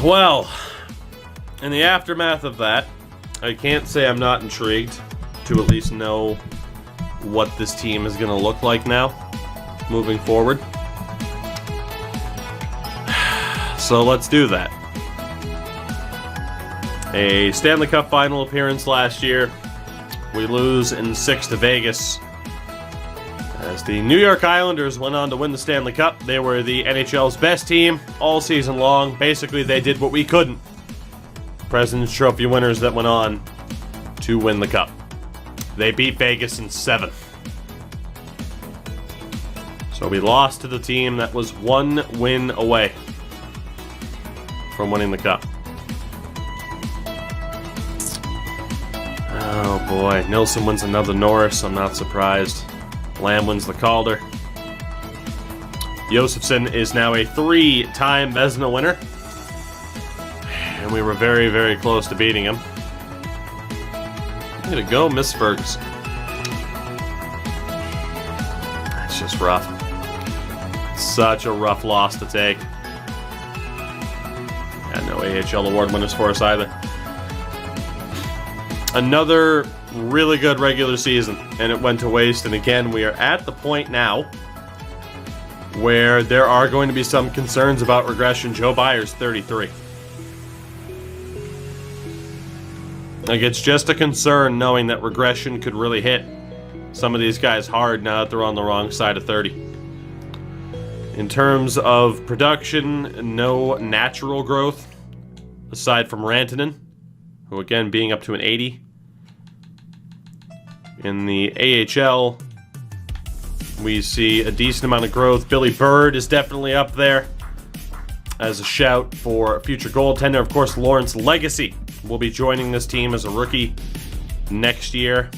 Well, in the aftermath of that, I can't say I'm not intrigued to at least know what this team is going to look like now, moving forward. So let's do that. A Stanley Cup Final appearance last year. We lose in 6 to Vegas. As the New York Islanders went on to win the Stanley Cup, they were the NHL's best team all season long. Basically, they did what we couldn't. President's Trophy winners that went on to win the Cup. They beat Vegas in 7. So we lost to the team that was 1 win away from winning the Cup. Oh boy, Nilsson wins another Norris, I'm not surprised. Lamb wins the Calder. Josefsson is now a 3-time Vezina winner. And we were very, very close to beating him. Way to go, Miss Ferguson. It's just rough. Such a rough loss to take. And no AHL award winners for us either. Another really good regular season, and it went to waste. And again, we are at the point now where there are going to be some concerns about regression. Joe Byers, 33. Like, it's just a concern knowing that regression could really hit some of these guys hard now that they're on the wrong side of 30. In terms of production, no natural growth, aside from Rantanen, who again being up to an 80. In the AHL, we see a decent amount of growth. Billy Bird is definitely up there as a shout for future goaltender. Of course, Lawrence Legacy will be joining this team as a rookie next year.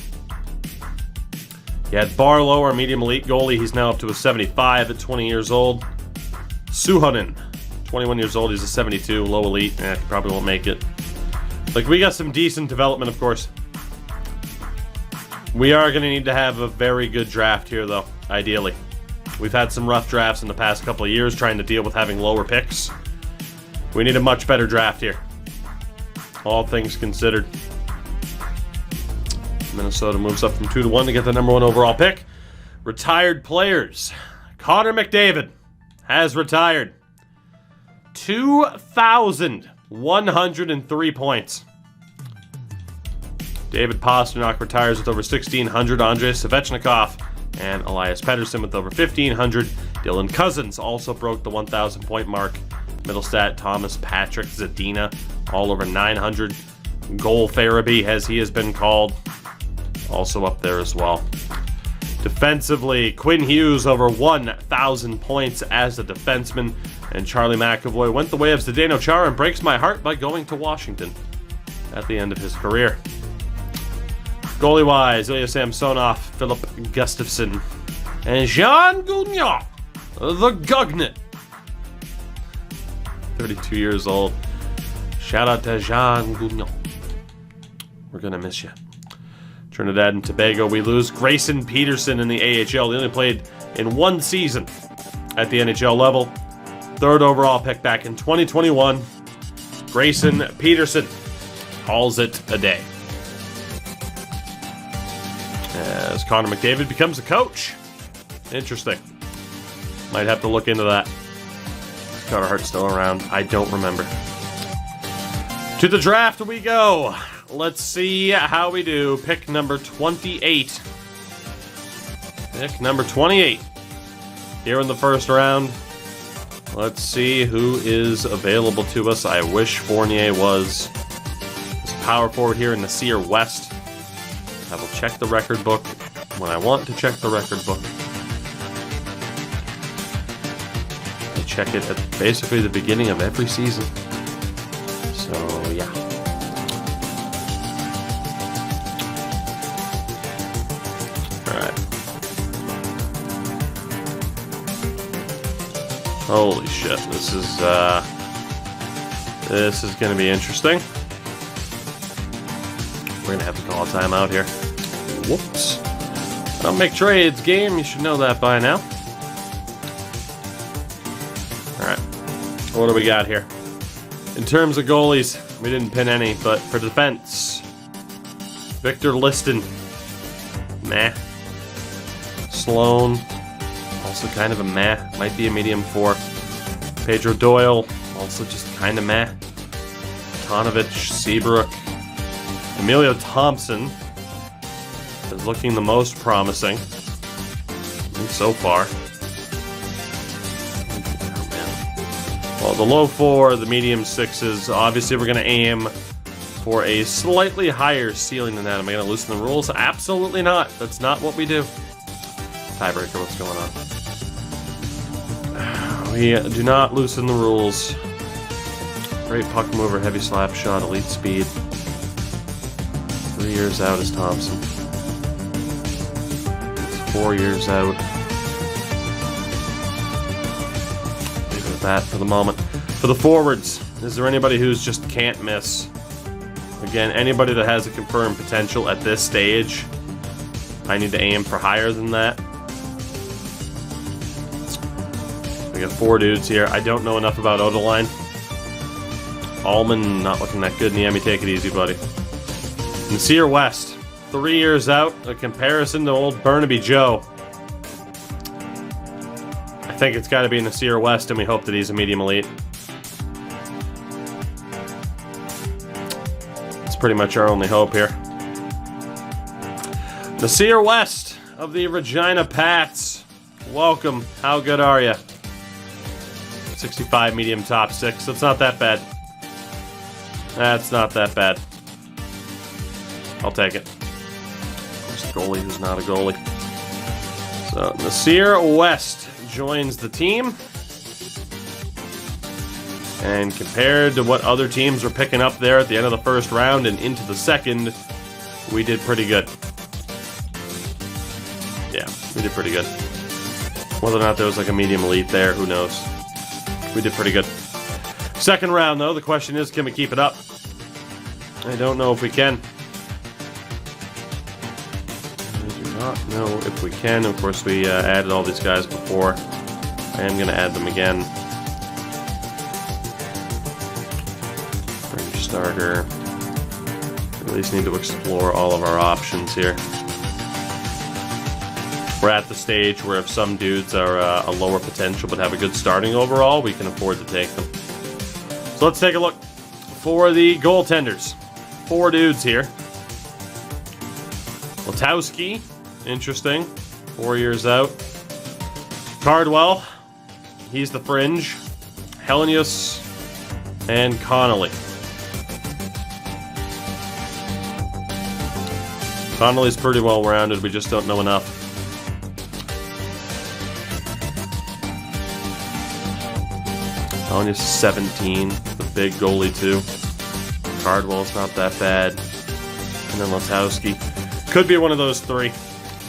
You had Barlow, our medium elite goalie. He's now up to a 75 at 20 years old. Suhonen, 21 years old. He's a 72, low elite. He probably won't make it. Like, we got some decent development, of course. We are going to need to have a very good draft here, though, ideally. We've had some rough drafts in the past couple of years trying to deal with having lower picks. We need a much better draft here, all things considered. Minnesota moves up from 2-1 to get the number 1 overall pick. Retired players. Connor McDavid has retired. 2,103 points. David Pastrnak retires with over 1,600. Andrei Svechnikov and Elias Pettersson with over 1,500. Dylan Cousins also broke the 1,000-point mark. Middlestat, Thomas, Patrick, Zadina, all over 900. Goal Farabee, as he has been called, also up there as well. Defensively, Quinn Hughes over 1,000 points as a defenseman. And Charlie McAvoy went the way of Zdeno Chara and breaks my heart by going to Washington at the end of his career. Goalie-wise, Ilya Samsonov, Philip Gustafsson, and Jean Gagnon, the Gugnet. 32 years old. Shout out to Jean Gagnon. We're going to miss you. Trinidad and Tobago, we lose Grayson Peterson in the AHL. He only played in 1 season at the NHL level. 3rd overall pick back in 2021. Grayson Peterson calls it a day. As Connor McDavid becomes a coach. Interesting. Might have to look into that. Is Carter Hart still around? I don't remember. To the draft we go. Let's see how we do. Pick number 28. Pick number 28. Here in the first round. Let's see who is available to us. I wish Fournier was. There's a power forward here in the Sear West. I will check the record book when I want to check the record book. I check it at basically the beginning of every season. So, yeah. Alright. Holy shit, this is going to be interesting. We're going to have to call a timeout here. Whoops. I don't make trades, game. You should know that by now. Alright. What do we got here? In terms of goalies, we didn't pin any, but for defense, Victor Liston, meh. Sloan, also kind of a meh. Might be a medium 4. Pedro Doyle, also just kind of meh. Tonovich, Seabrook. Emilio Thompson is looking the most promising, at least so far. Well, the low 4, the medium 6s. Obviously, we're going to aim for a slightly higher ceiling than that. Am I going to loosen the rules? Absolutely not. That's not what we do. Tiebreaker, what's going on? We do not loosen the rules. Great puck mover, heavy slap shot, elite speed. 3 years out is Thompson. It's 4 years out. Leave it at that for the moment. For the forwards, is there anybody who's just can't miss? Again, anybody that has a confirmed potential at this stage, I need to aim for higher than that. We got 4 dudes here. I don't know enough about Odeline. Allman not looking that good. Niemi, take it easy, buddy. Nasir West, 3 years out. A comparison to old Burnaby Joe. I think it's got to be Nasir West, and we hope that he's a medium elite. That's pretty much our only hope here. Nasir West of the Regina Pats. Welcome. How good are you? 65 medium top 6. That's not that bad. That's not that bad. I'll take it. Just a goalie who's not a goalie. So, Nasir West joins the team. And compared to what other teams were picking up there at the end of the first round and into the second, we did pretty good. Yeah, we did pretty good. Whether or not there was like a medium elite there, who knows. We did pretty good. Second round, though, the question is, can we keep it up? I don't know if we can. I do not know if we can. Of course, we added all these guys before. I am going to add them again. Fringe starter. We at least need to explore all of our options here. We're at the stage where if some dudes are a lower potential but have a good starting overall, we can afford to take them. So let's take a look for the goaltenders. 4 dudes here. Letowski, interesting. 4 years out. Cardwell, he's the fringe. Helenius and Connolly. Connolly's pretty well rounded, we just don't know enough. Helenius 17, the big goalie too. Cardwell's not that bad. And then Letowski. Could be one of those 3.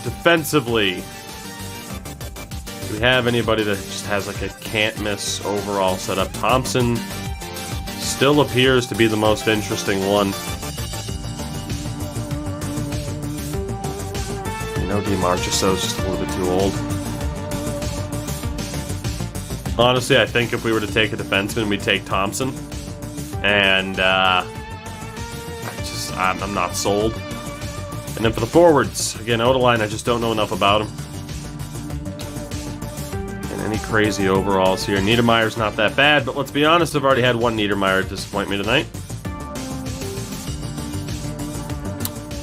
Defensively, do we have anybody that just has like a can't miss overall setup? Thompson still appears to be the most interesting one. You know, DiMarchiso's just a little bit too old. Honestly, I think if we were to take a defenseman, we'd take Thompson. And I'm not sold. And then for the forwards, again, Odeline, I just don't know enough about him. And any crazy overalls here. Niedermayer's not that bad, but let's be honest, I've already had one Niedermayer disappoint me tonight.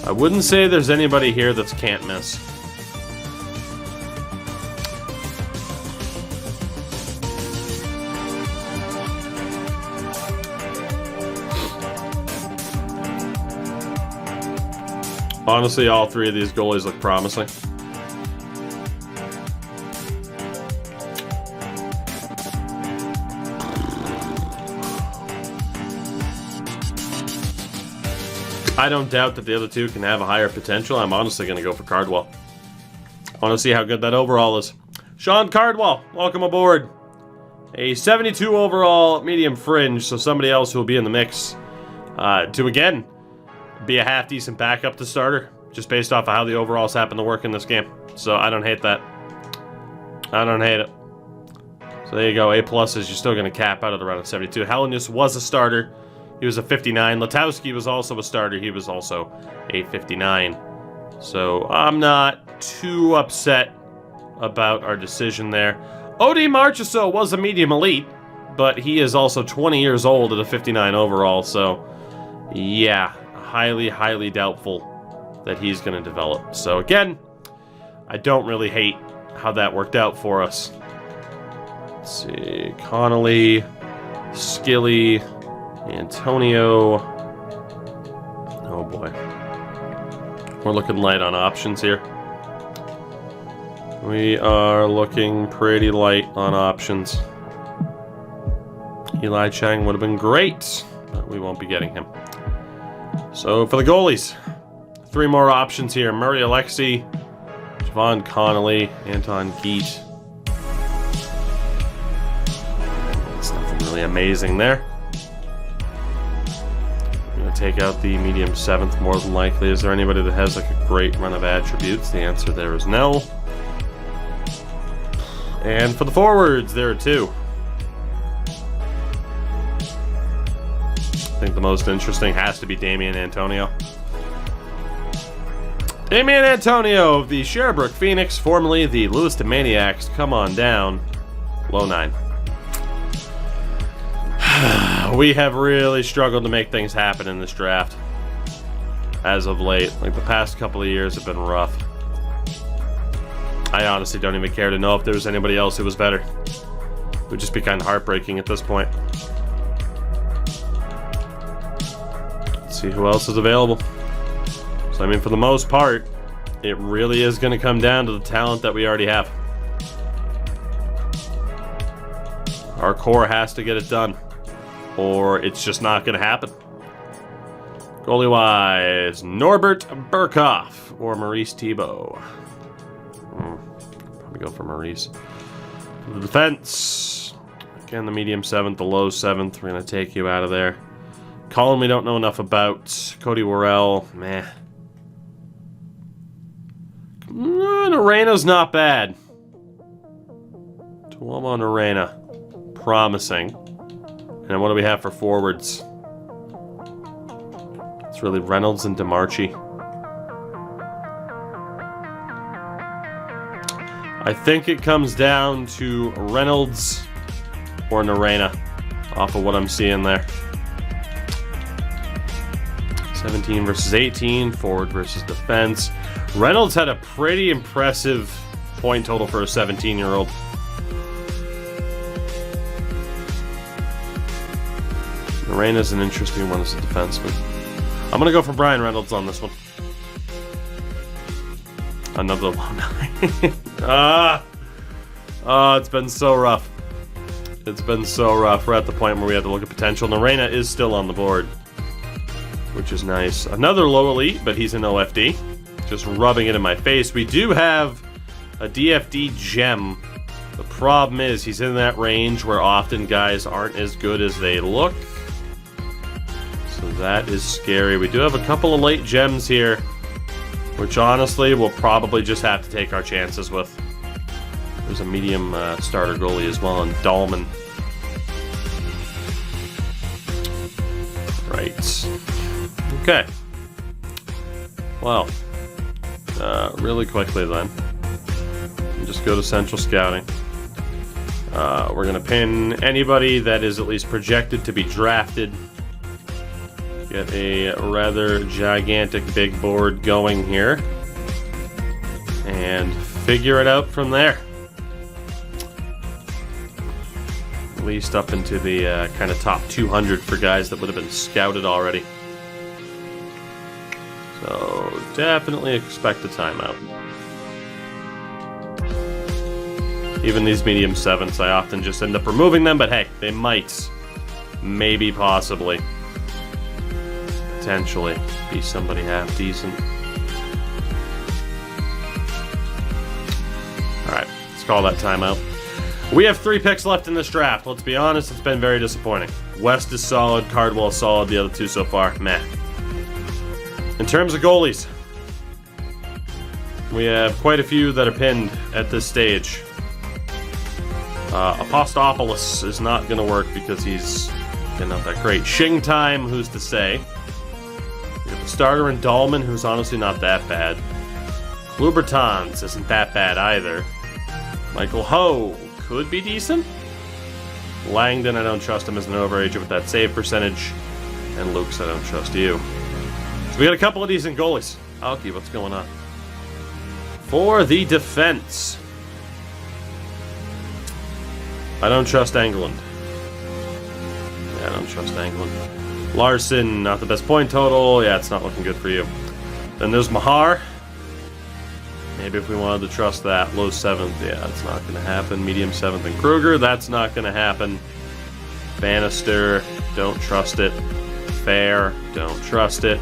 I wouldn't say there's anybody here that's can't miss. Honestly, all 3 of these goalies look promising. I don't doubt that the other 2 can have a higher potential. I'm honestly going to go for Cardwell. I want to see how good that overall is. Sean Cardwell, welcome aboard. A 72 overall medium fringe, so somebody else who will be in the mix to, again, be a half-decent backup to starter, just based off of how the overalls happen to work in this game. So I don't hate that. I don't hate it. So there you go. A pluses. You're still going to cap out at around a 72. Helenius was a starter. He was a 59. Letowski was also a starter. He was also a 59. So I'm not too upset about our decision there. O.D. Marchessault was a medium elite, but he is also 20 years old at a 59 overall. So yeah, highly, highly doubtful that he's going to develop. So again, I don't really hate how that worked out for us. Let's see, Connolly, Skilly, Antonio. Oh boy. We're looking light on options here. We are looking pretty light on options. Eli Chang would have been great, but we won't be getting him. So for the goalies, 3 more options here. Murray Alexi, Javon Connolly, Anton Geet. It's nothing really amazing there. I'm going to take out the medium 7th more than likely. Is there anybody that has like a great run of attributes? The answer there is no. And for the forwards, there are 2. I think the most interesting has to be Damian Antonio. Damian Antonio of the Sherbrooke Phoenix, formerly the Lewiston Maniacs. Come on down. Low 9. We have really struggled to make things happen in this draft. As of late. Like the past couple of years have been rough. I honestly don't even care to know if there was anybody else who was better. It would just be kind of heartbreaking at this point. Let's see who else is available. So, I mean, for the most part, it really is going to come down to the talent that we already have. Our core has to get it done, or it's just not going to happen. Goalie-wise, Norbert Burkhoff or Maurice Thibault. Probably go for Maurice. For the defense, again, the medium 7th, the low 7th. We're going to take you out of there. Colin, we don't know enough about. Cody Worrell, meh. Narena's not bad. Tuomo Narena, promising. And then what do we have for forwards? It's really Reynolds and DeMarchi. I think it comes down to Reynolds or Narena off of what I'm seeing there. 17 versus 18, forward versus defense. Reynolds had a pretty impressive point total for a 17-year-old. Narena's an interesting one as a defenseman. I'm going to go for Brian Reynolds on this one. Another low 9. It's been so rough. It's been so rough. We're at the point where we have to look at potential. Narena is still on the board, which is nice. Another low elite, but he's an OFD. Just rubbing it in my face. We do have a DFD gem. The problem is he's in that range where often guys aren't as good as they look. So that is scary. We do have a couple of late gems here, which honestly we'll probably just have to take our chances with. There's a medium starter goalie as well, and Dahlman. Right. Okay. Well, really quickly then, just go to Central Scouting. We're going to pin anybody that is at least projected to be drafted. Get a rather gigantic big board going here. And figure it out from there. At least up into the kind of top 200 for guys that would have been scouted already. So definitely expect a timeout. Even these medium 7s, I often just end up removing them, but hey, they might, maybe, possibly, potentially be somebody half decent. Alright, let's call that timeout. We have 3 picks left in this draft. Let's be honest, it's been very disappointing. West is solid, Cardwell is solid, the other 2 so far, meh. In terms of goalies, we have quite a few that are pinned at this stage. Apostopoulos is not going to work because he's not that great. Shing Time, who's to say? We have the starter in Dahlman, who's honestly not that bad. Klubertons isn't that bad either. Michael Ho could be decent. Langdon, I don't trust him as an overager with that save percentage. And Luke's, I don't trust you. So we got a couple of decent goalies. Alki, what's going on? For the defense, I don't trust Englund. Yeah, I don't trust Englund. Larson, not the best point total. Yeah, it's not looking good for you. Then there's Mahar. Maybe if we wanted to trust that. Low 7th, yeah, it's not going to happen. Medium 7th and Kruger, that's not going to happen. Bannister, don't trust it. Fair, don't trust it.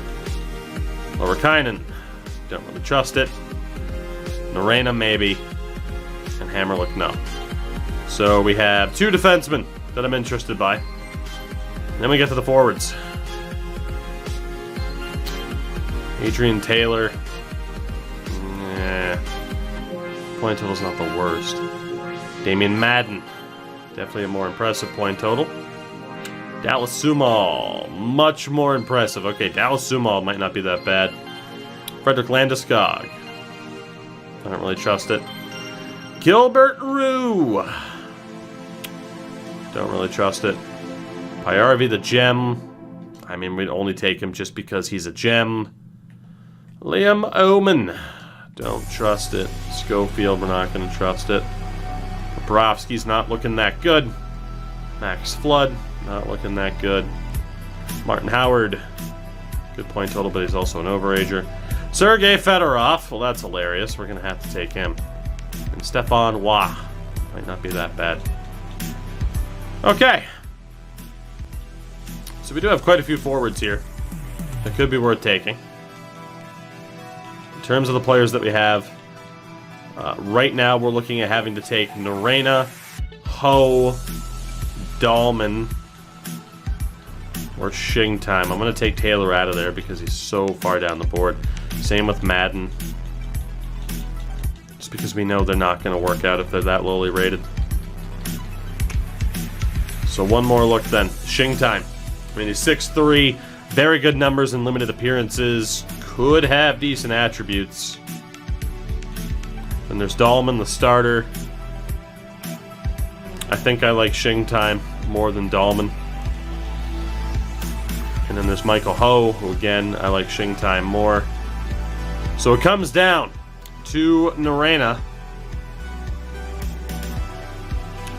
Lowerkainen, don't really trust it. Norena, maybe. And Hammerlick, no. So we have 2 defensemen that I'm interested by. And then we get to the forwards. Adrian Taylor. Point total's not the worst. Damian Madden. Definitely a more impressive point total. Dallas Sumal. Much more impressive. Okay, Dallas Sumal might not be that bad. Frederick Landeskog. I don't really trust it. Gilbert Rue. Don't really trust it. Pyarvi the gem. I mean, we'd only take him just because he's a gem. Liam Omen. Don't trust it. Schofield, we're not going to trust it. Bobrovsky's not looking that good. Max Flood, not looking that good. Martin Howard, good point total, but he's also an overager. Sergei Fedorov, well, that's hilarious. We're going to have to take him. And Stefan Wah, might not be that bad. Okay. So we do have quite a few forwards here that could be worth taking. In terms of the players that we have, right now we're looking at having to take Norena, Ho, Dahlman, or Shing Time. I'm going to take Taylor out of there because he's so far down the board. Same with Madden. Just because we know they're not going to work out if they're that lowly rated. So one more look then. Shing Time. I mean, he's 6'3", very good numbers in limited appearances. Could have decent attributes. Then there's Dahlman, the starter. I think I like Shing Time more than Dahlman. And then there's Michael Ho, who again, I like Shing Time more. So it comes down to Norena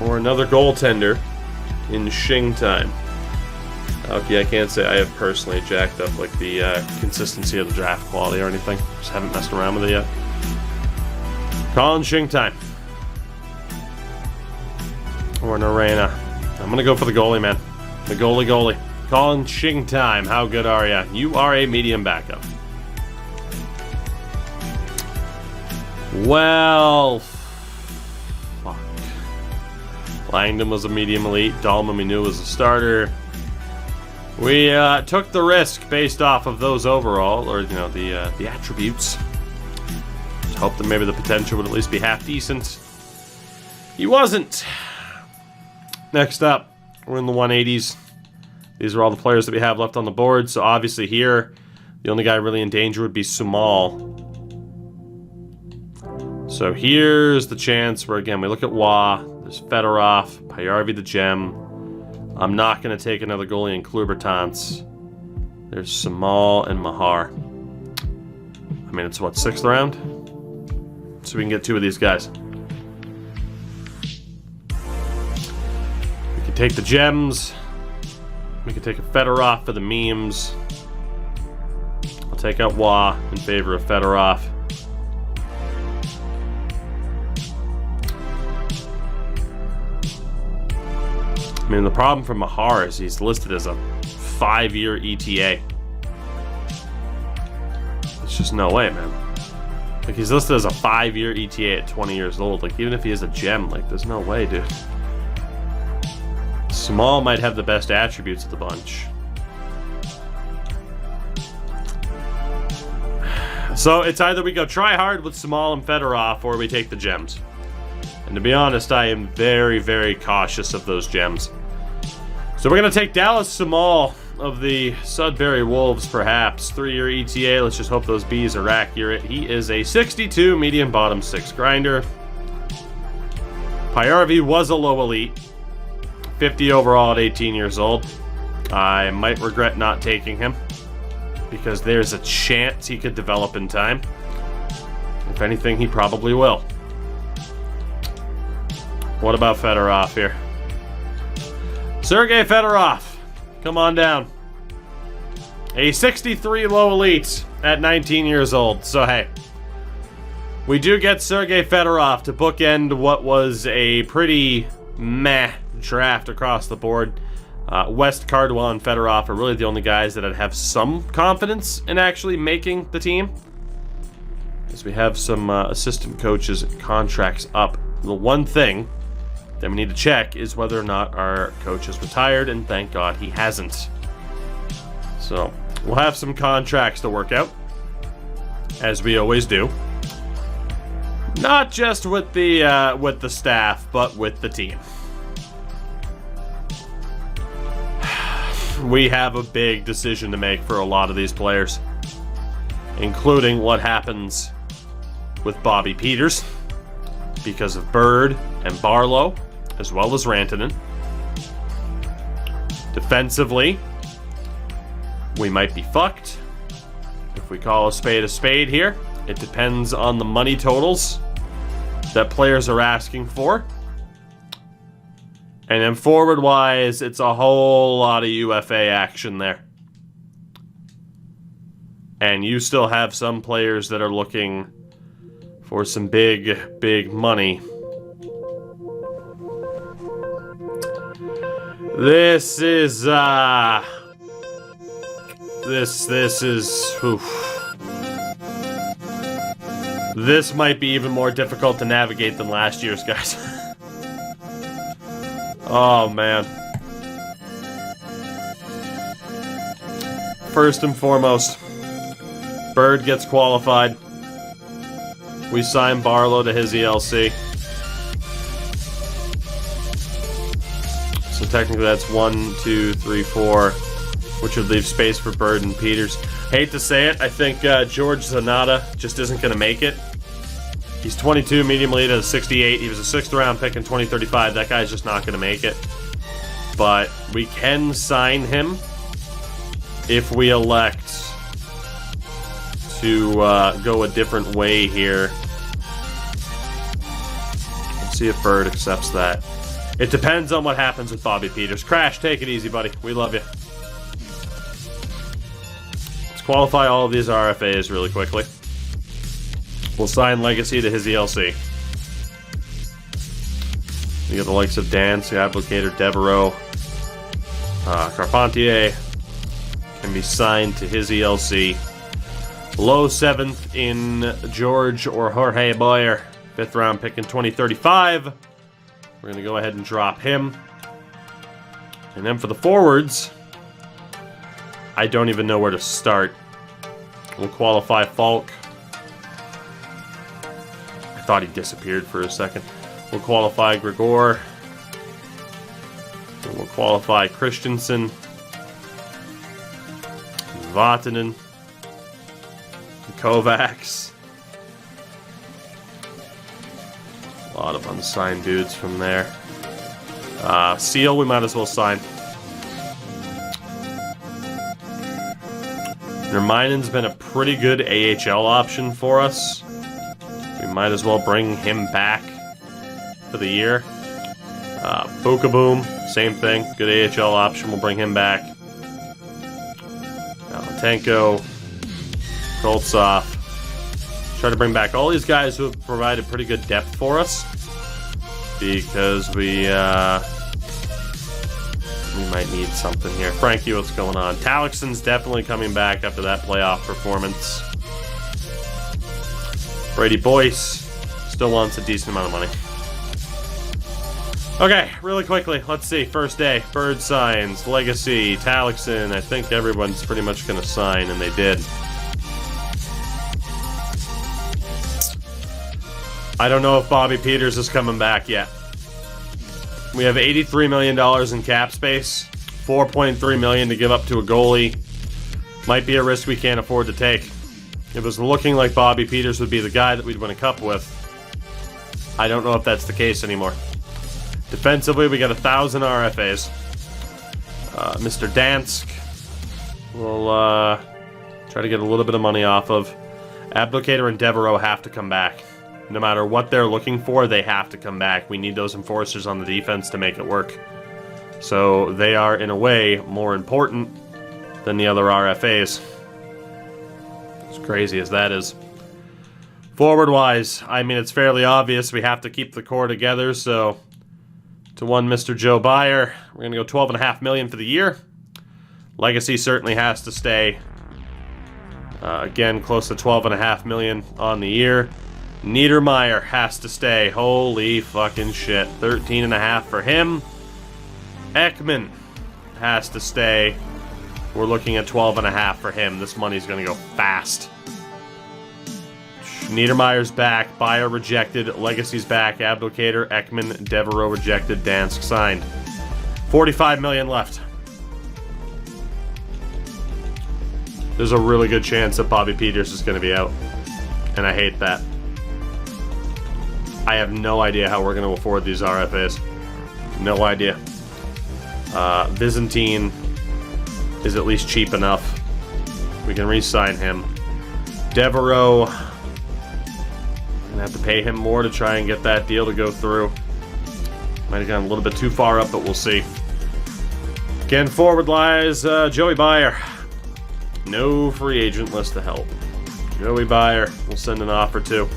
or another goaltender in Shing Time. Okay, I can't say I have personally jacked up like the consistency of the draft quality or anything. Just haven't messed around with it yet. Colin Shing Time. Or Norena. I'm going to go for the goalie, man. The goalie. Colin Shing Time. How good are ya? You are a medium backup. Well, fuck. Langdon was a medium elite. Dahlman we knew was a starter. We took the risk based off of those overall, or the attributes. Just hoped that maybe the potential would at least be half decent. He wasn't. Next up, we're in the 180s. These are all the players that we have left on the board. So obviously here, the only guy really in danger would be Sumal. So here's the chance where, again, we look at Wah. There's Fedorov, Pyarvi the gem. I'm not going to take another goalie in Klubertons. There's Sumal and Mahar. I mean, it's what, 6th round? So we can get 2 of these guys. We can take the gems. We can take a Fedorov for the memes. I'll take out Wah in favor of Fedorov. I mean, the problem for Mahar is he's listed as a 5-year ETA. There's just no way, man. Like, he's listed as a 5-year ETA at 20 years old. Like, even if he is a gem, like, there's no way, dude. Small might have the best attributes of the bunch. So it's either we go try hard with Sumal and Fedorov, or we take the gems. And to be honest, I am very, very cautious of those gems. So we're going to take Dallas Samal of the Sudbury Wolves, perhaps. 3-year ETA. Let's just hope those Bs are accurate. He is a 62 medium bottom 6 grinder. Pyarvi was a low elite. 50 overall at 18 years old. I might regret not taking him, because there's a chance he could develop in time. If anything, he probably will. What about Fedorov here? Sergei Fedorov, come on down. A 63 low elite at 19 years old. So hey, we do get Sergei Fedorov to bookend what was a pretty meh draft across the board. West, Cardwell, and Fedorov are really the only guys that I'd have some confidence in actually making the team, as we have some assistant coaches contracts up. The one thing that we need to check is whether or not our coach is retired, and thank God he hasn't. So we'll have some contracts to work out, as we always do. Not just with the staff, but with the team. We have a big decision to make for a lot of these players, including what happens with Bobby Peters because of Bird and Barlow, as well as Rantanen. Defensively, we might be fucked if we call a spade here. It depends on the money totals that players are asking for. And then forward-wise, it's a whole lot of UFA action there. And you still have some players that are looking for some big, big money. This is, oof. This might be even more difficult to navigate than last year's, guys. Oh, man. First and foremost, Bird gets qualified. We sign Barlow to his ELC. So technically that's 1, 2, 3, 4, which would leave space for Bird and Peters. Hate to say it, I think George Zanata just isn't going to make it. He's 22, medium elite at a 68. He was a 6th round pick in 2035. That guy's just not going to make it. But we can sign him if we elect to go a different way here. Let's see if Bird accepts that. It depends on what happens with Bobby Peters. Crash, take it easy, buddy. We love you. Let's qualify all of these RFAs really quickly. We'll sign Legacy to his ELC. We got the likes of Dan, Applicator, Devereaux, Carpentier can be signed to his ELC. Low 7th in George or Jorge Boyer, 5th round pick in 2035. We're going to go ahead and drop him. And then for the forwards, I don't even know where to start. We'll qualify Falk. I thought he disappeared for a second. We'll qualify Grigor. And we'll qualify Christensen. Vatanen. Kovacs. A lot of unsigned dudes from there. Seal, we might as well sign. Nerminen's been a pretty good AHL option for us. We might as well bring him back for the year. Boom, same thing. Good AHL option. We'll bring him back. Tanko, Koltsov. Try to bring back all these guys who have provided pretty good depth for us, because we might need something here. Frankie, what's going on? Talixon's definitely coming back after that playoff performance. Brady Boyce still wants a decent amount of money. Okay, really quickly, let's see. First day, Bird signs, Legacy, Talixon. I think everyone's pretty much going to sign, and they did. I don't know if Bobby Peters is coming back yet. We have $83 million in cap space. $4.3 million to give up to a goalie. Might be a risk we can't afford to take. It was looking like Bobby Peters would be the guy that we'd win a cup with. I don't know if that's the case anymore. Defensively, we got 1,000 RFAs. Mr. Dansk, we'll try to get a little bit of money off of. Abdelkader and Devereaux have to come back. No matter what they're looking for, they have to come back. We need those enforcers on the defense to make it work. So they are, in a way, more important than the other RFAs. As crazy as that is. Forward-wise, I mean, it's fairly obvious we have to keep the core together, so to one Mr. Joe Byer, we're going to go $12.5 million for the year. Legacy certainly has to stay. Again, close to $12.5 million on the year. Niedermeyer has to stay. Holy fucking shit. $13.5 for him. Ekman has to stay. We're looking at $12.5 for him. This money's going to go fast. Niedermeyer's back. Byer rejected. Legacy's back. Abdelkader, Ekman, Devereaux rejected. Dansk signed. $45 million left. There's a really good chance that Bobby Peters is going to be out. And I hate that. I have no idea how we're going to afford these RFAs. No idea. Byzantine is at least cheap enough. We can re-sign him. Devereaux, gonna have to pay him more to try and get that deal to go through. Might have gone a little bit too far up, but we'll see. Again, forward lies Joey Byer. No free agent list to help. Joey Byer, we'll send an offer to.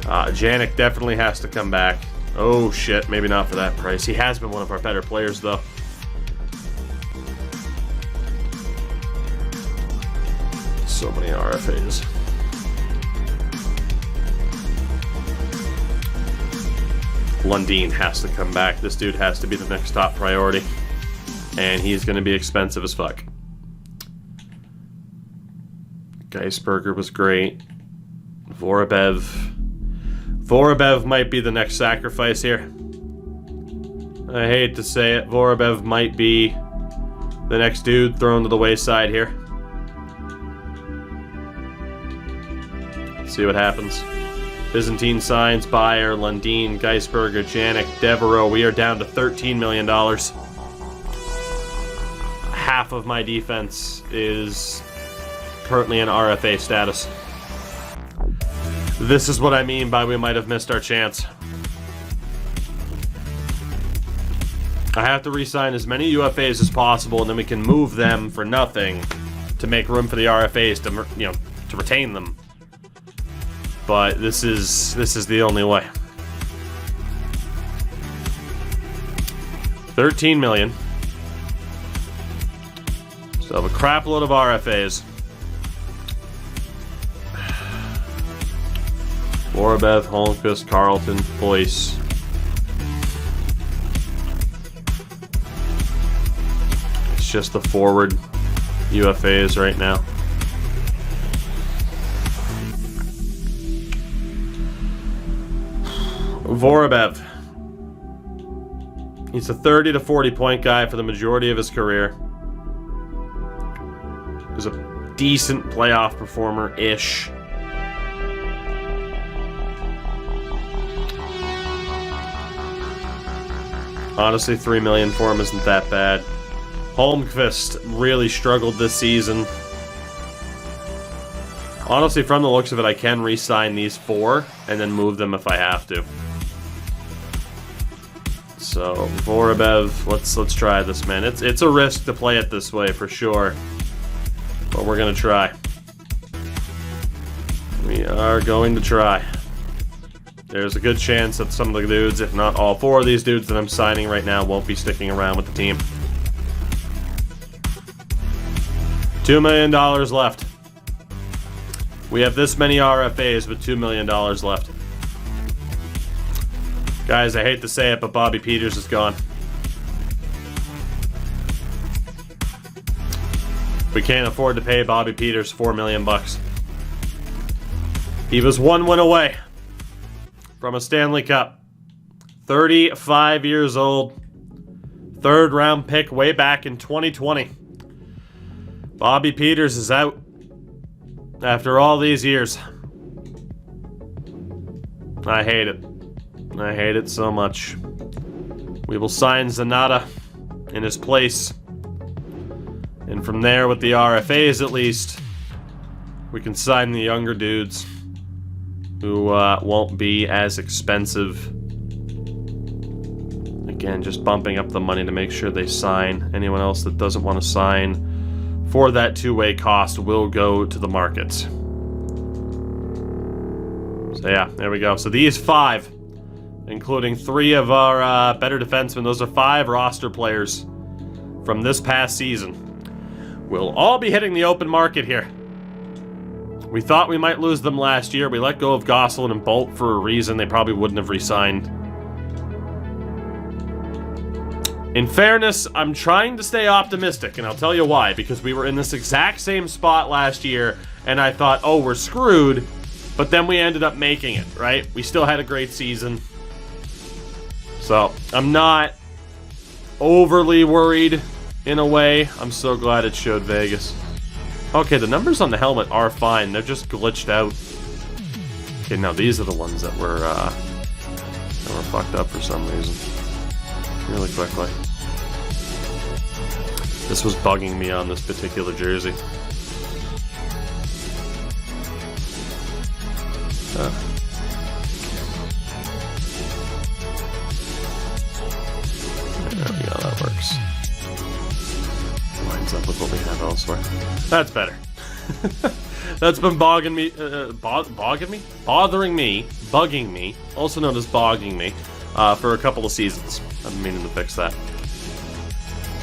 Janik definitely has to come back. Oh shit, maybe not for that price. He has been one of our better players though. So many RFAs. Lundin has to come back. This dude has to be the next top priority. And he's going to be expensive as fuck. Geisberger was great. Vorobev might be the next sacrifice here. I hate to say it. Vorobev might be the next dude thrown to the wayside here. Let's see what happens. Byzantine signs, Byer, Lundin, Geisberger, Janik, Devereaux. We are down to $13 million. Half of my defense is currently in RFA status. This is what I mean by we might have missed our chance. I have to re-sign as many UFAs as possible, and then we can move them for nothing to make room for the RFAs to, to retain them. But this is the only way. 13 million. So I have a crap load of RFAs. Vorobev, Holmqvist, Carlton, Boyce. It's just the forward UFAs right now. Vorobev. He's a 30 to 40 point guy for the majority of his career. He's a decent playoff performer-ish. Honestly, $3 million for him isn't that bad. Holmqvist really struggled this season. Honestly, from the looks of it, I can re-sign these four and then move them if I have to. So, Vorobev, let's try this, man. It's a risk to play it this way for sure, but we're gonna try. We are going to try. There's a good chance that some of the dudes, if not all four of these dudes that I'm signing right now, won't be sticking around with the team. $2 million left. We have this many RFAs with $2 million left. Guys, I hate to say it, but Bobby Peters is gone. We can't afford to pay Bobby Peters $4 million bucks. He was one win away from a Stanley Cup. 35 years old. 3rd round pick way back in 2020. Bobby Peters is out after all these years. I hate it. I hate it so much. We will sign Zanata in his place. And from there, with the RFAs at least, we can sign the younger dudes who won't be as expensive. Again, just bumping up the money to make sure they sign. Anyone else that doesn't want to sign for that two-way cost will go to the market. So yeah, there we go. So these 5, including 3 of our better defensemen, those are 5 roster players from this past season, will all be hitting the open market here. We thought we might lose them last year. We let go of Gosselin and Bolt for a reason. They probably wouldn't have re-signed. In fairness, I'm trying to stay optimistic, and I'll tell you why. Because we were in this exact same spot last year, and I thought, oh, we're screwed. But then we ended up making it, right? We still had a great season. So, I'm not overly worried in a way. I'm so glad it showed Vegas. Okay, the numbers on the helmet are fine. They're just glitched out. Okay, now these are the ones that were fucked up for some reason. Really quickly. This was bugging me on this particular jersey. There we go, that works. Lines up with what we have elsewhere. That's better. That's been bugging me, also known as bogging me, for a couple of seasons. I've been meaning to fix that.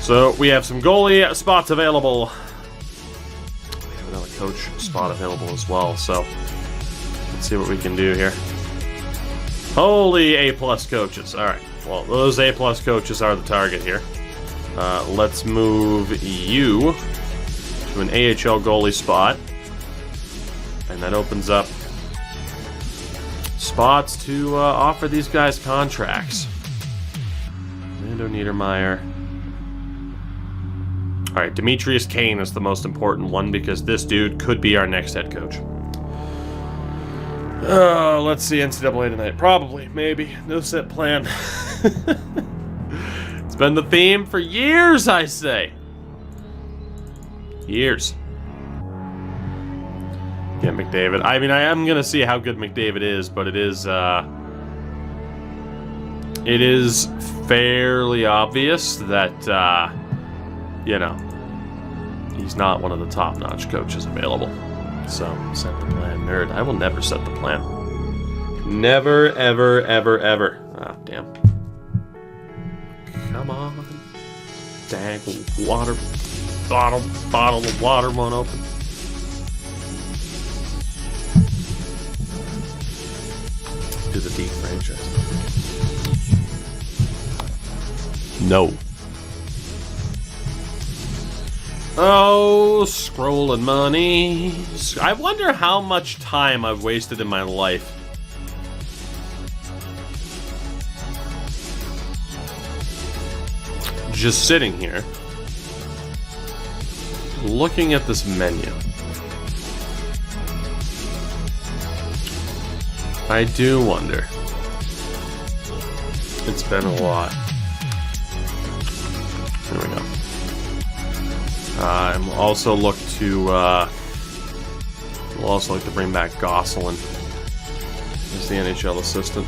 So we have some goalie spots available. We have another coach spot available as well. So let's see what we can do here. Holy A+ coaches. All right. Well, those A+ coaches are the target here. Let's move you to an AHL goalie spot. And that opens up spots to offer these guys contracts. Mando Niedermeyer. All right, Demetrius Kane is the most important one because this dude could be our next head coach. Let's see NCAA tonight. Probably, maybe. No set plan. It's been the theme for years, I say. Years. Yeah, McDavid. I mean, I am going to see how good McDavid is, but it is fairly obvious that, you know, he's not one of the top-notch coaches available. So, set the plan, nerd. I will never set the plan. Never, ever, ever, ever. Ah, damn. Come on. Dang, water. Bottle of water won't open. Do the deep franchise. No. Oh, scrolling money. I wonder how much time I've wasted in my life. Just sitting here, looking at this menu. I do wonder. It's been a lot. There we go. I'm also look to. We'll also like to bring back Gosselin as the NHL assistant.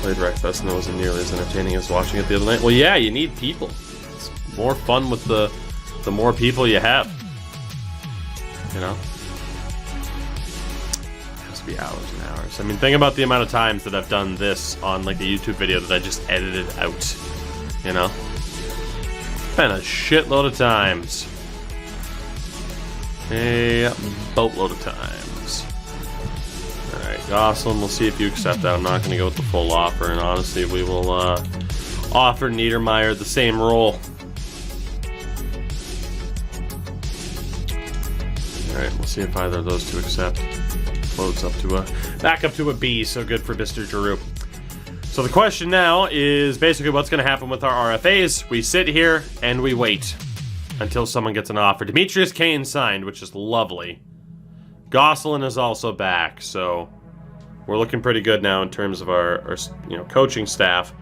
Played Wreckfest and it wasn't nearly as entertaining as watching it the other night. Well, yeah, you need people. It's more fun with the more people you have. You know. Be hours and hours. I mean, think about the amount of times that I've done this on like a YouTube video that I just edited out. You know? Been a shitload of times. A boatload of times. Alright, Gosselin, we'll see if you accept that. I'm not going to go with the full offer, and honestly, we will offer Niedermeyer the same role. Alright, we'll see if either of those two accept. Loads up to back up to a B, so good for Mr. Giroux. So the question now is basically what's going to happen with our RFAs. We sit here and we wait until someone gets an offer. Demetrius Kane signed, which is lovely. Gosselin is also back, so we're looking pretty good now in terms of our coaching staff.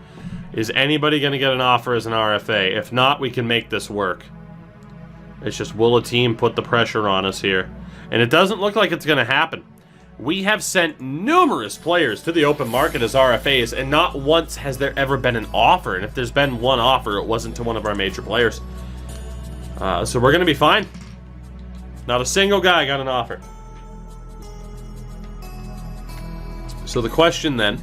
Is anybody going to get an offer as an RFA? If not, we can make this work. It's just, will a team put the pressure on us here? And it doesn't look like it's going to happen. We have sent numerous players to the open market as RFAs, and not once has there ever been an offer. And if there's been one offer, it wasn't to one of our major players. So we're going to be fine. Not a single guy got an offer. So the question then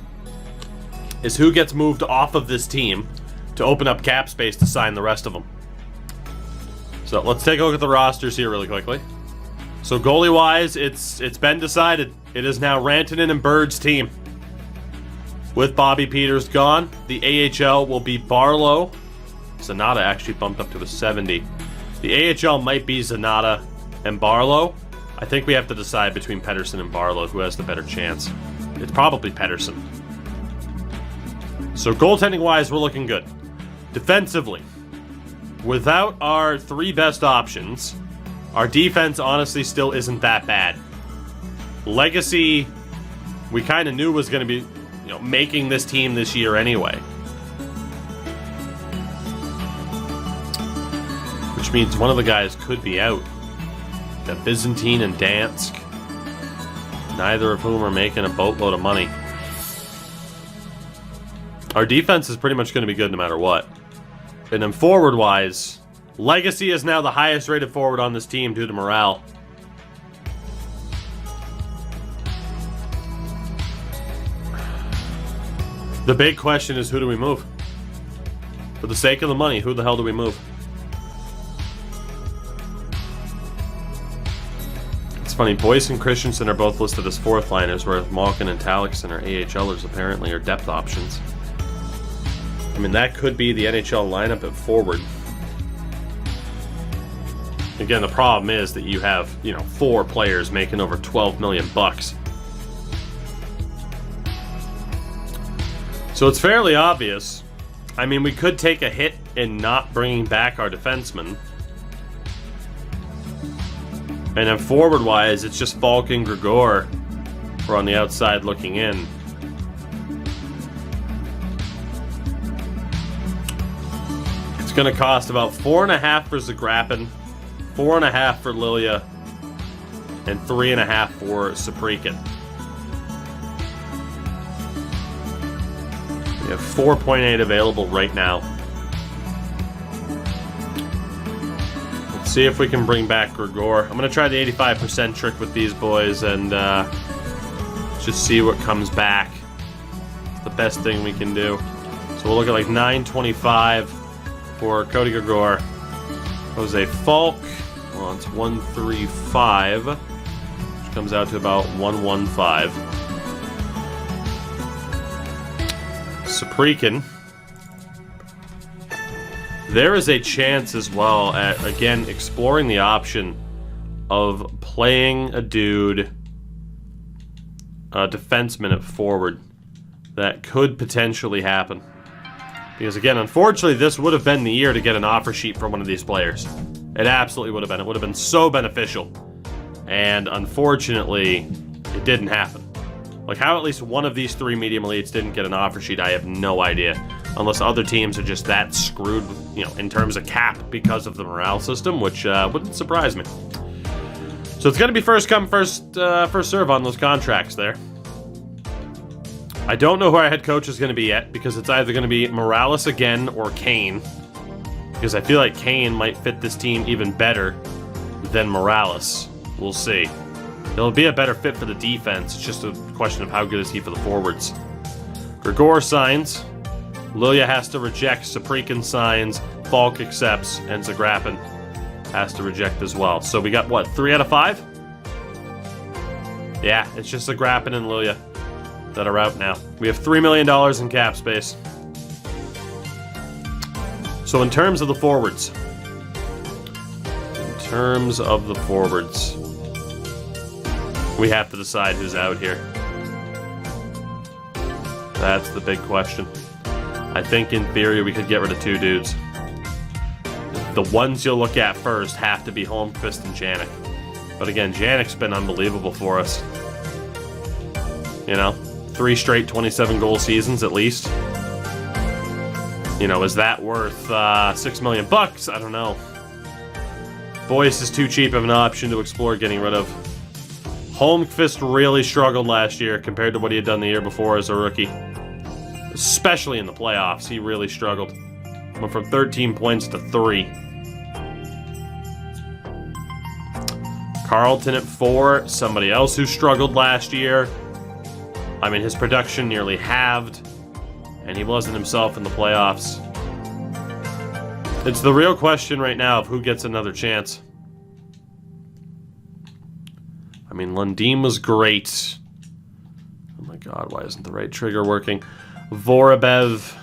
is who gets moved off of this team to open up cap space to sign the rest of them. So let's take a look at the rosters here really quickly. So goalie-wise, it's been decided. It is now Rantanen and Bird's team. With Bobby Peters gone, the AHL will be Barlow. Zanata actually bumped up to a 70. The AHL might be Zanata and Barlow. I think we have to decide between Pettersson and Barlow who has the better chance. It's probably Pettersson. So goaltending-wise, we're looking good. Defensively, without our three best options, our defense honestly still isn't that bad. Legacy, we kind of knew was going to be, making this team this year anyway. Which means one of the guys could be out. Got Byzantine and Dansk, neither of whom are making a boatload of money. Our defense is pretty much going to be good no matter what. And then forward-wise, Legacy is now the highest rated forward on this team due to morale. The big question is, who do we move? For the sake of the money, who the hell do we move? It's funny, Boyce and Christensen are both listed as fourth liners, whereas Malkin and Talixon are AHLers apparently, or depth options. I mean, that could be the NHL lineup at forward. Again, the problem is that you have, 4 players making over $12 million bucks. So it's fairly obvious. I mean, we could take a hit in not bringing back our defensemen. And then forward-wise, it's just Falk and Grigor who are on the outside looking in. It's going to cost about 4.5 for Zagrapin, 4.5 for Lilia, and 3.5 for Saprikin. We have 4.8 available right now. Let's see if we can bring back Grigor. I'm going to try the 85% trick with these boys and just see what comes back. It's the best thing we can do. So we'll look at like 925 for Cody Grigor. Jose Falk, well, it's 135, which comes out to about 115. Saprikin. There is a chance as well at, again, exploring the option of playing a dude, a defenseman at forward. That could potentially happen. Because, again, unfortunately, this would have been the year to get an offer sheet from one of these players. It absolutely would have been. It would have been so beneficial. And, unfortunately, it didn't happen. Like, how at least one of these 3 medium elites didn't get an offer sheet, I have no idea. Unless other teams are just that screwed, in terms of cap because of the morale system, which wouldn't surprise me. So it's going to be first come, first serve on those contracts there. I don't know who our head coach is going to be yet, because it's either going to be Morales again or Kane. Because I feel like Kane might fit this team even better than Morales. We'll see. It'll be a better fit for the defense. It's just a question of how good is he for the forwards. Grigor signs. Lilia has to reject. Saprikin signs. Falk accepts. And Zagrapin has to reject as well. So we got, what, 3 out of 5? Yeah, it's just Zagrapin and Lilia that are out now. We have $3 million in cap space. So in terms of the forwards. We have to decide who's out here. That's the big question. I think in theory we could get rid of 2 dudes. The ones you'll look at first have to be Holmqvist and Janik. But again, Janik's been unbelievable for us. You know, 3 straight 27-goal seasons at least. You know, is that worth $6 million? I don't know. Boyce is too cheap of an option to explore getting rid of. Holmqvist really struggled last year compared to what he had done the year before as a rookie. Especially in the playoffs, he really struggled. Went from 13 points to 3. Carlton at 4, somebody else who struggled last year. I mean, his production nearly halved, and he wasn't himself in the playoffs. It's the real question right now of who gets another chance. I mean, Lundin was great. Oh my god, why isn't the right trigger working? Vorobyev.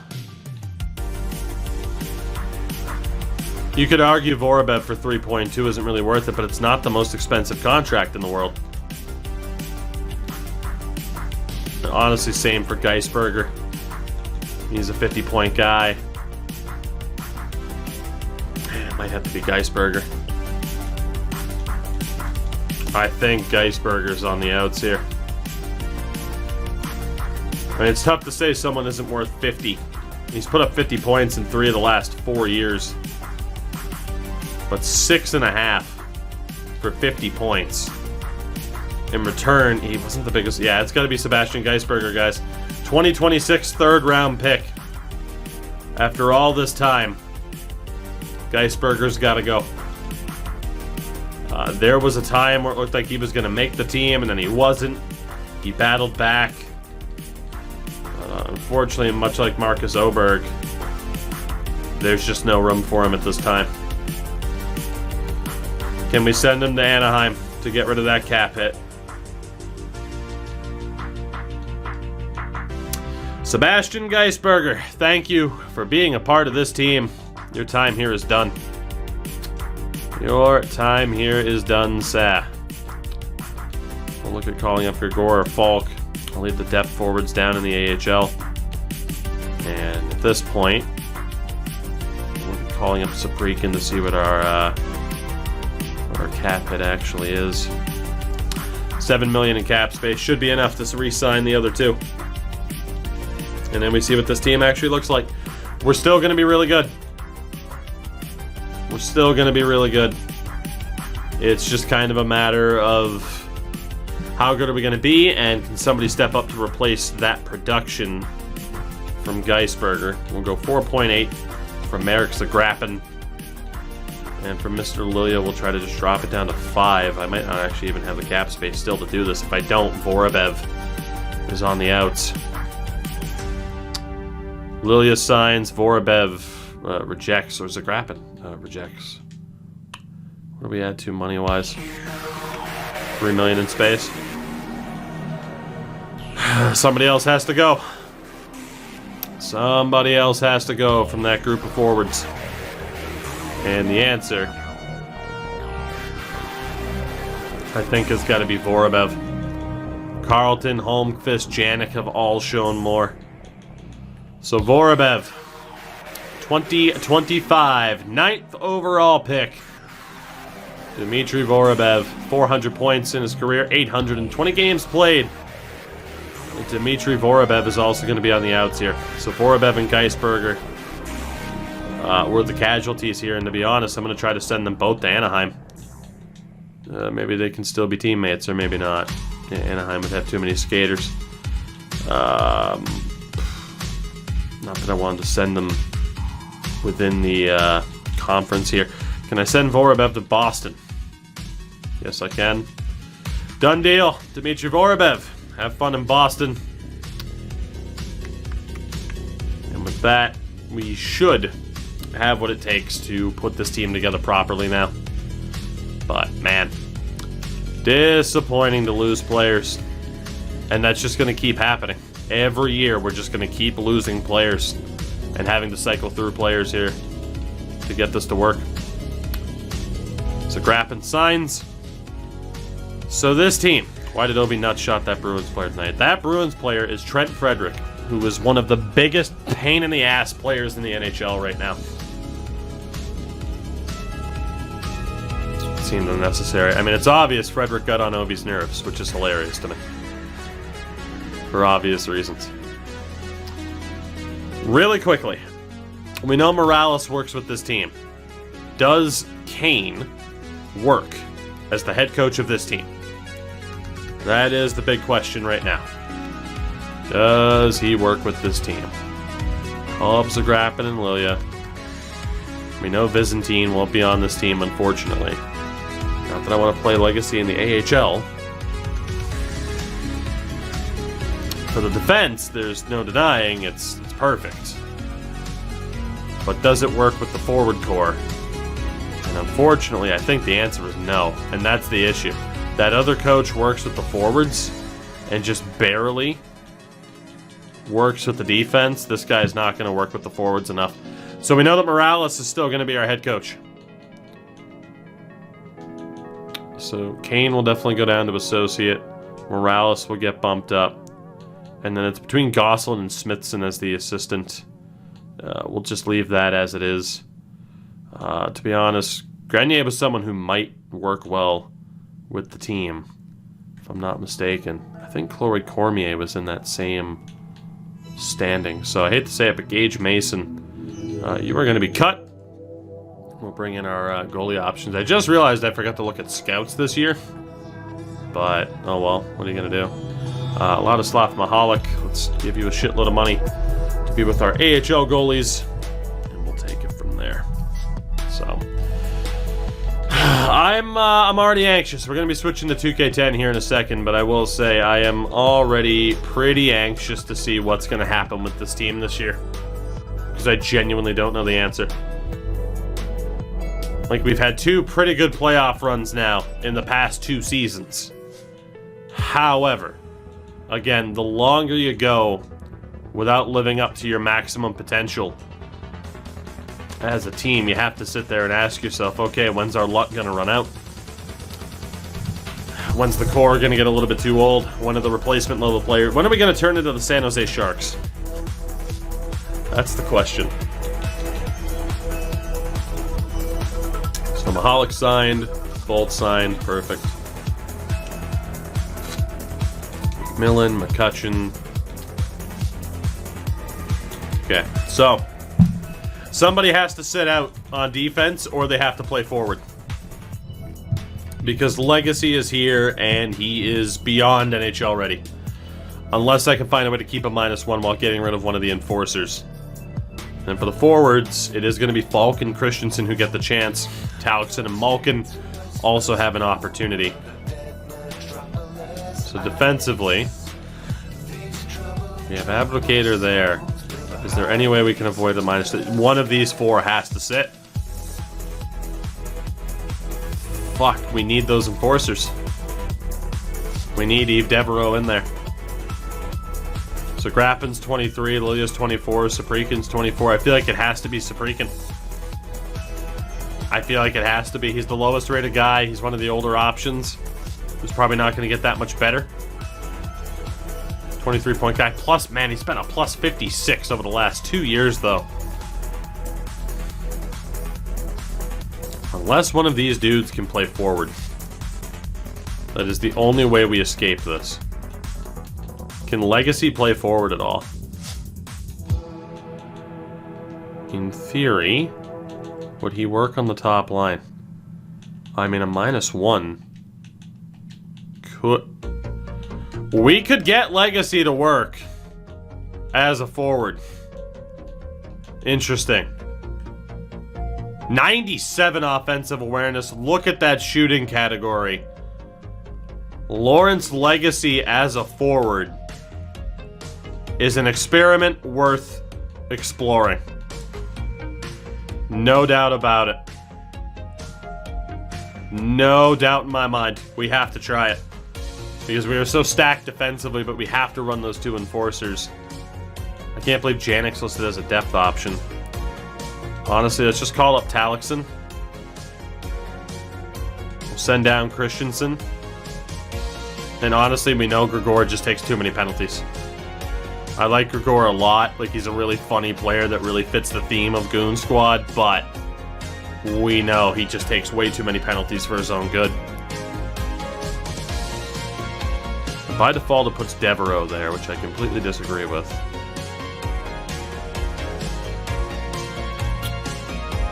You could argue Vorobyev for 3.2 isn't really worth it, but it's not the most expensive contract in the world. And honestly, same for Geisberger. He's a 50-point guy. It might have to be Geisberger. I think Geisberger's on the outs here. I mean, it's tough to say someone isn't worth 50. He's put up 50 points in 3 of the last 4 years. But 6.5 for 50 points. In return, he wasn't the biggest. Yeah, it's got to be Sebastian Geisberger, guys. 2026 third-round pick. After all this time, Geisberger's got to go. There was a time where it looked like he was going to make the team, and then he wasn't. He battled back. Unfortunately, much like Marcus Oberg, there's just no room for him at this time. Can we send him to Anaheim to get rid of that cap hit? Sebastian Geisberger, thank you for being a part of this team. Your time here is done. Your time here is done, sir. We'll look at calling up Gregor or Falk. I'll leave the depth forwards down in the AHL. And at this point, we'll be calling up Saprikin to see what our cap hit actually is. $7 million in cap space should be enough to re-sign the other 2. And then we see what this team actually looks like. We're still going to be really good. We're still going to be really good. It's just kind of a matter of how good are we going to be, and can somebody step up to replace that production from Geisberger. We'll go 4.8 from Marek Zagrapin. And from Mr. Lilia, we'll try to just drop it down to 5. I might not actually even have the cap space still to do this. If I don't, Vorobyev is on the outs. Lilia signs, Vorobyev rejects, or Zagrapin rejects. What do we add to money-wise? $3 million in space. Somebody else has to go. Somebody else has to go from that group of forwards. And the answer, I think, has got to be Vorobyev. Carlton, Holmqvist, Janik have all shown more. So Vorobyev, 2025, 9th overall pick. Dmitry Vorobyev, 400 points in his career, 820 games played. Dmitry Vorobyev is also going to be on the outs here. So Vorobyev and Geisberger were the casualties here, and to be honest, I'm going to try to send them both to Anaheim. Maybe they can still be teammates, or maybe not. Yeah, Anaheim would have too many skaters. Not that I wanted to send them within the conference here. Can I send Vorobyev to Boston? Yes, I can. Done deal. Dmitry Vorobyev. Have fun in Boston. And with that, we should have what it takes to put this team together properly now. But, man, disappointing to lose players. And that's just going to keep happening. Every year, we're just going to keep losing players and having to cycle through players here to get this to work. So Grappin signs. So this team, Why did Obi not shot that Bruins player tonight? That Bruins player is Trent Frederick, who is one of the biggest pain-in-the-ass players in the NHL right now. Seemed unnecessary. I mean, it's obvious Frederick got on Obi's nerves, which is hilarious to me. For obvious reasons. Really quickly, we know Morales works with this team. Does Kane work as the head coach of this team? That is the big question right now. Does he work with this team? Hobbs, Agrapin, and Lilia. We know Byzantine won't be on this team, unfortunately. Not that I want to play Legacy in the AHL. For the defense, there's no denying it's perfect. But does it work with the forward core? And unfortunately, I think the answer is no. And that's the issue. That other coach works with the forwards and just barely works with the defense. This guy's not going to work with the forwards enough. So we know that Morales is still going to be our head coach. So Kane will definitely go down to associate. Morales will get bumped up. And then it's between Gosselin and Smithson as the assistant. We'll just leave that as it is. To be honest, Grenier was someone who might work well with the team, if I'm not mistaken. I think Chloe Cormier was in that same standing. So I hate to say it, but Gage Mason, you are going to be cut. We'll bring in our goalie options. I just realized I forgot to look at scouts this year. But, oh well, what are you going to do? Ladislav Mahalik, let's give you a shitload of money to be with our AHL goalies. And we'll take it from there. So, I'm already anxious. We're going to be switching to 2K10 here in a second, but I will say I am already pretty anxious to see what's going to happen with this team this year. Because I genuinely don't know the answer. Like, we've had two pretty good playoff runs now in the past 2 seasons. However, again, the longer you go without living up to your maximum potential as a team, you have to sit there and ask yourself, okay, when's our luck going to run out? When's the core going to get a little bit too old? When are the replacement level players? When are we going to turn into the San Jose Sharks? That's the question. So Mahalik signed, Bolt signed, perfect. Millen, McCutcheon. Okay, so somebody has to sit out on defense or they have to play forward. Because Legacy is here and he is beyond NHL ready. Unless I can find a way to keep a -1 while getting rid of one of the enforcers. And for the forwards, it is going to be Falk and Christensen who get the chance. Talixon and Malkin also have an opportunity. So defensively, we have Abdicator there. Is there any way we can avoid the -? One of these 4 has to sit. Fuck, we need those enforcers. We need Yves Devereaux in there. So Grappin's 23, Lilia's 24, Saprikin's 24. I feel like it has to be Saprikin. I feel like it has to be. He's the lowest rated guy. He's one of the older options. Who's probably not going to get that much better. 23-point guy. Plus, man, he's been a plus 56 over the last 2 years, though. Unless one of these dudes can play forward. That is the only way we escape this. Can Legacy play forward at all? In theory, would he work on the top line? I mean, a -1. We could get Legacy to work as a forward. Interesting. 97 offensive awareness. Look at that shooting category. Lawrence Legacy as a forward is an experiment worth exploring. No doubt about it. No doubt in my mind. We have to try it. Because we are so stacked defensively, but we have to run those 2 enforcers. I can't believe Janik's listed as a depth option. Honestly, let's just call up Talixon. We'll send down Christensen. And honestly, we know Grigor just takes too many penalties. I like Grigor a lot. Like, he's a really funny player that really fits the theme of Goon Squad, but we know he just takes way too many penalties for his own good. By default, it puts Devereaux there, which I completely disagree with.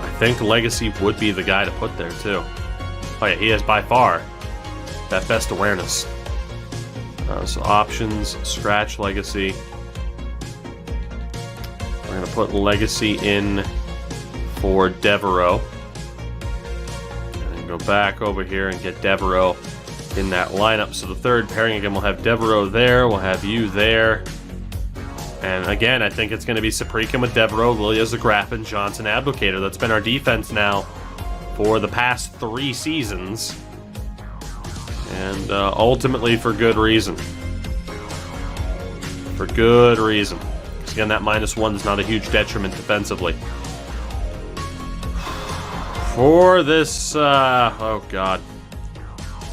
I think Legacy would be the guy to put there, too. Oh yeah, he has by far that best awareness. So options, scratch Legacy. We're going to put Legacy in for Devereaux. And go back over here and get Devereaux in that lineup. So the third pairing, again, we'll have Devereaux there. We'll have you there. And again, I think it's going to be Saprikin with Devereaux, Lilia Zagrafin, Johnson, Ablocator. That's been our defense now for the past 3 seasons. And ultimately for good reason. For good reason. Because again, that -1 is not a huge detriment defensively. For this, oh god.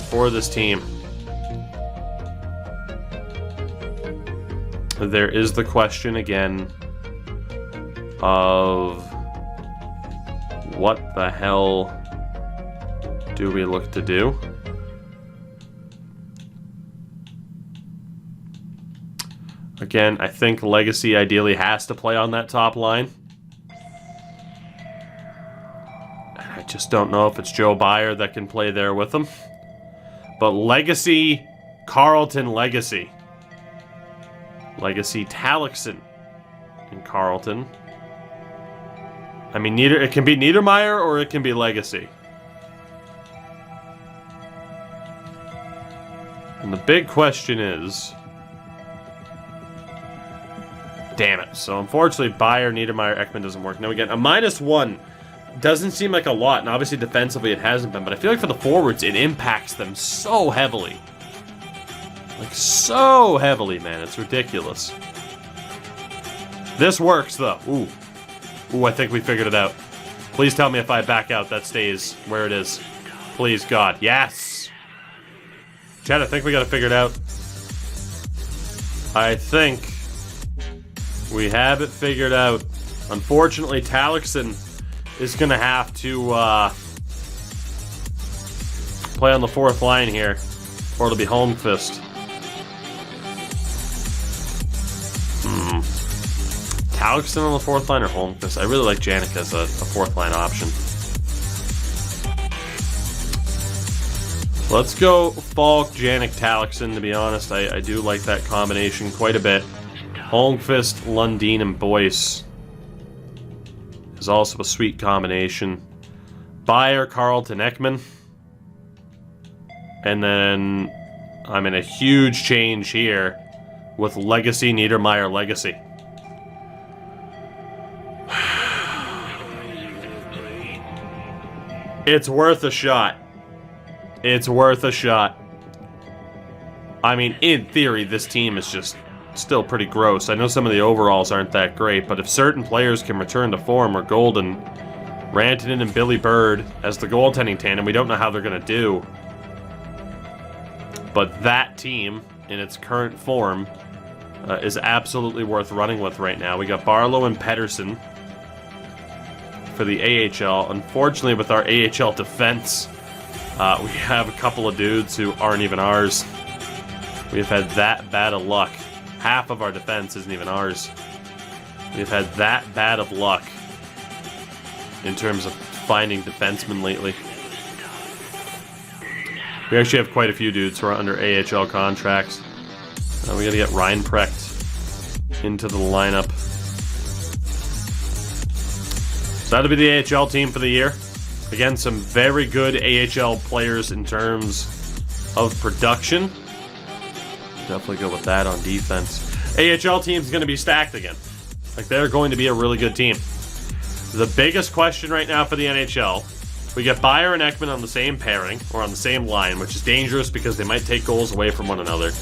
For this team. There is the question again of what the hell do we look to do? Again, I think Legacy ideally has to play on that top line. I just don't know if it's Joe Byer that can play there with him. But Legacy, Carlton, Legacy. Legacy, Talixon, and Carlton. I mean, it can be Niedermeyer or it can be Legacy. And the big question is... Damn it. So unfortunately, Byer, Niedermeyer, Ekman doesn't work. Now again, a -1 doesn't seem like a lot, and obviously defensively it hasn't been, but I feel like for the forwards, it impacts them so heavily. Like, so heavily, man. It's ridiculous. This works, though. Ooh. Ooh, I think we figured it out. Please tell me if I back out, that stays where it is. Please, God. Yes! Chad, I think we got it figured out. I think we have it figured out. Unfortunately, Talixon is going to have to play on the 4th line here, or it'll be Holmqvist. Talixon on the 4th line or Holmqvist? I really like Janik as a 4th line option. Let's go Falk, Janik, Talixon, to be honest. I do like that combination quite a bit. Holmqvist, Lundin, and Boyce is also a sweet combination. Byer, Carlton, Ekman. And then I'm in a huge change here with Legacy, Niedermeyer, Legacy. It's worth a shot. It's worth a shot. I mean, in theory, this team is just still pretty gross. I know some of the overalls aren't that great, but if certain players can return to form or Golden, Rantanen and Billy Bird as the goaltending tandem, we don't know how they're going to do. But that team, in its current form, is absolutely worth running with right now. We got Barlow and Pettersson for the AHL. Unfortunately, with our AHL defense, we have a couple of dudes who aren't even ours. We've had that bad of luck. Half of our defense isn't even ours. We've had that bad of luck in terms of finding defensemen lately. We actually have quite a few dudes who are under AHL contracts. We gotta get Reinprecht into the lineup. So that'll be the AHL team for the year. Again, some very good AHL players in terms of production. Definitely go with that on defense. AHL team's going to be stacked again. Like, they're going to be a really good team. The biggest question right now for the NHL, we get Byer and Ekman on the same pairing, or on the same line, which is dangerous because they might take goals away from one another.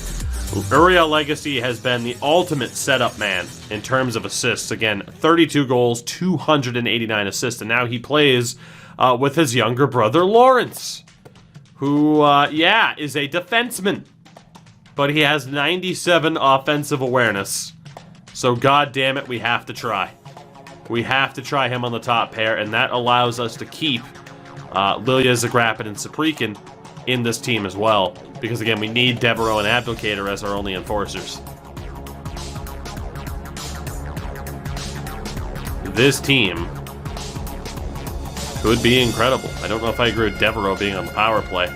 Uriel Legacy has been the ultimate setup man in terms of assists. Again, 32 goals, 289 assists, and now he plays with his younger brother, Lawrence, who, is a defenseman. but he has 97 offensive awareness. So god damn it, we have to try. We have to try him on the top pair, and that allows us to keep Lilia, Zagrapin, and Saprikin in this team as well. Because again, we need Devereaux and Abdelkader as our only enforcers. This team could be incredible. I don't know if I agree with Devereaux being on the power play.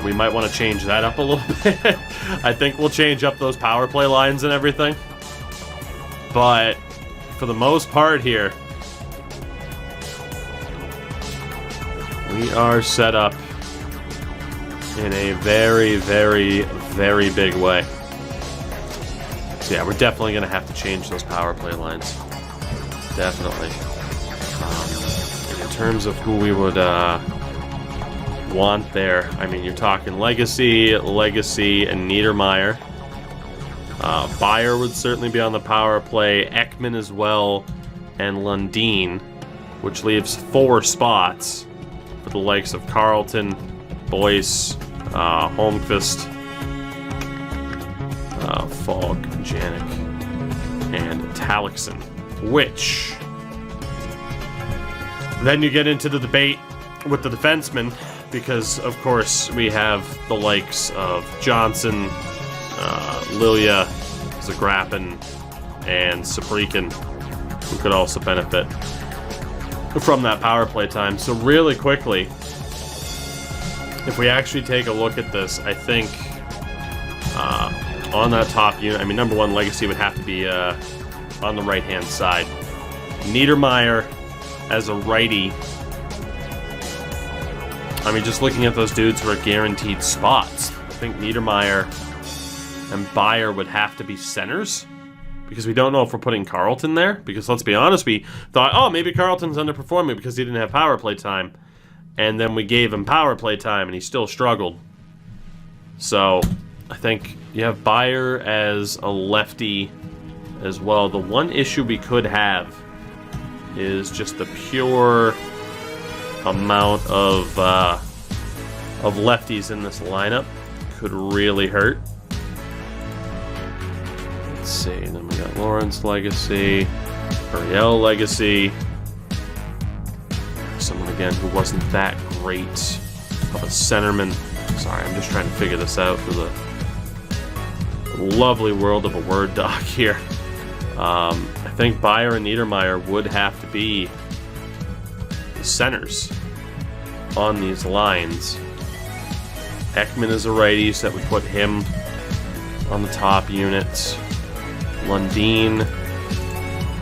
We might want to change that up a little bit. I think we'll change up those power play lines and everything. But for the most part here, we are set up in a very, very, very big way. So yeah, we're definitely going to have to change those power play lines. Definitely. In terms of who we would want there, I mean, you're talking Legacy, and Niedermeyer. Bayer would certainly be on the power play, Ekman as well, and Lundin, which leaves 4 spots for the likes of Carlton, Boyce, Holmqvist, Falk, Janik, and Talixon. Which then you get into the debate with the defensemen, because of course we have the likes of Johnson, Lilia, Zagrapin, and Saprikin, who could also benefit from that power play time. So really quickly, if we actually take a look at this, I think on that top unit, I mean, number one, Legacy would have to be on the right-hand side. Niedermeyer as a righty. I mean, just looking at those dudes who are guaranteed spots, I think Niedermeyer and Bayer would have to be centers, because we don't know if we're putting Carlton there, because let's be honest, we thought, oh, maybe Carlton's underperforming because he didn't have power play time, and then we gave him power play time and he still struggled. So I think you have Bayer as a lefty as well. The one issue we could have is just the pure amount of lefties in this lineup could really hurt. Let's see, then we got Lawrence Legacy, Ariel Legacy, someone again who wasn't that great of a centerman. Sorry, I'm just trying to figure this out for the lovely world of a Word doc here. I think Bayer and Niedermeyer would have to be the centers on these lines. Ekman is a righty, so that would put him on the top units. Lundin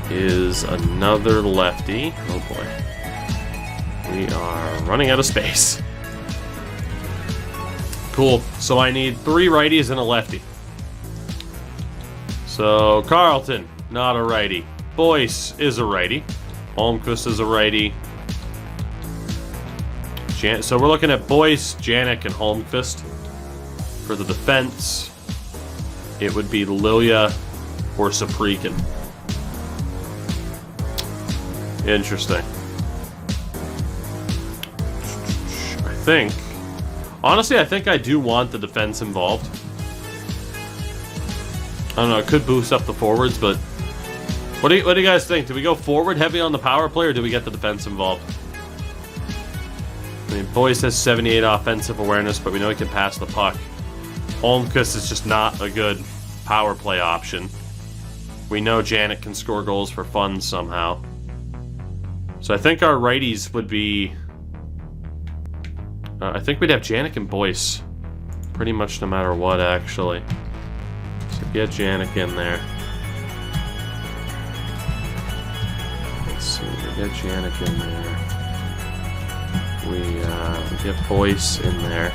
is another lefty. Oh boy. We are running out of space. Cool. So I need 3 righties and a lefty. So Carlton, not a righty. Boyce is a righty. Holmqvist is a righty. So we're looking at Boyce, Janik, and Holmqvist. For the defense, it would be Lilia or Saprikin. Interesting. Honestly, I think I do want the defense involved. I don't know, it could boost up the forwards, but what do you guys think? Do we go forward heavy on the power play, or do we get the defense involved? I mean, Boyce has 78 offensive awareness, but we know he can pass the puck. Holmqvist is just not a good power play option. We know Janik can score goals for fun somehow. So I think our righties would be... I think we'd have Janik and Boyce pretty much no matter what, actually. So get Janik in there. Let's see, we get Janik in there. We get Boyce in there.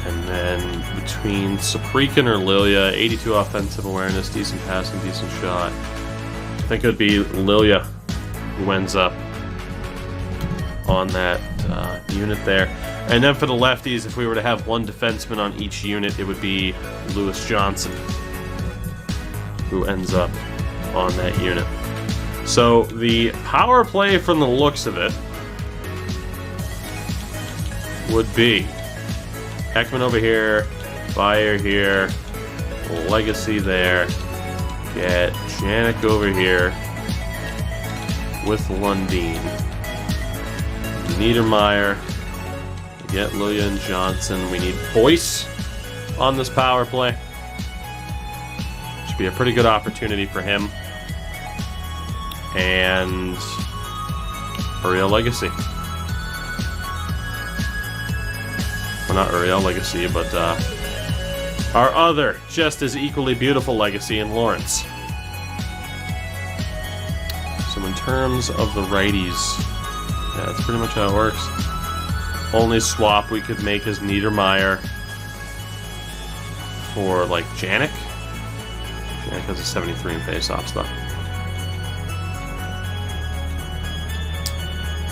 And then between Saprikin or Lilia, 82 offensive awareness, decent passing, decent shot. I think it would be Lilia who ends up on that unit there. And then for the lefties, if we were to have one defenseman on each unit, it would be Lewis Johnson who ends up on that unit. So the power play from the looks of it would be Ekman over here. Fire here. Legacy there. Get Janik over here with Lundin. Niedermeyer. Get Luya and Johnson. We need Boyce on this power play. Should be a pretty good opportunity for him. And Uriel Legacy. Well, not Uriel Legacy, but our other, just as equally beautiful Legacy in Lawrence. So in terms of the righties, yeah, that's pretty much how it works. Only swap we could make is Niedermeyer for, like, Janik. Janik has a 73 in faceoffs, though.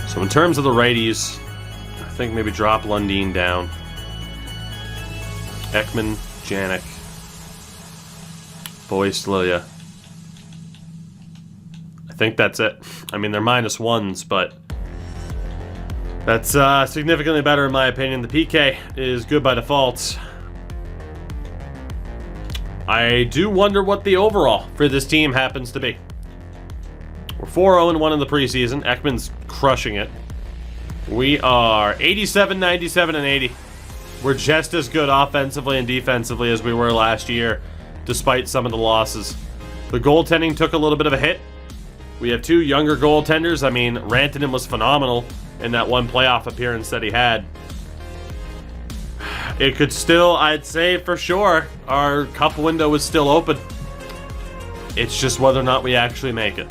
So in terms of the righties, I think maybe drop Lundin down. Ekman, Janik, Boyce, Lilia. I think that's it. I mean, they're -1s, but that's significantly better in my opinion. The PK is good by default. I do wonder what the overall for this team happens to be. We're 4-0-1 in the preseason. Ekman's crushing it. We are 87, 97, and 80. We're just as good offensively and defensively as we were last year, despite some of the losses. The goaltending took a little bit of a hit. We have 2 younger goaltenders. I mean, Rantanen was phenomenal in that one playoff appearance that he had. It could still, I'd say for sure, our cup window is still open. It's just whether or not we actually make it.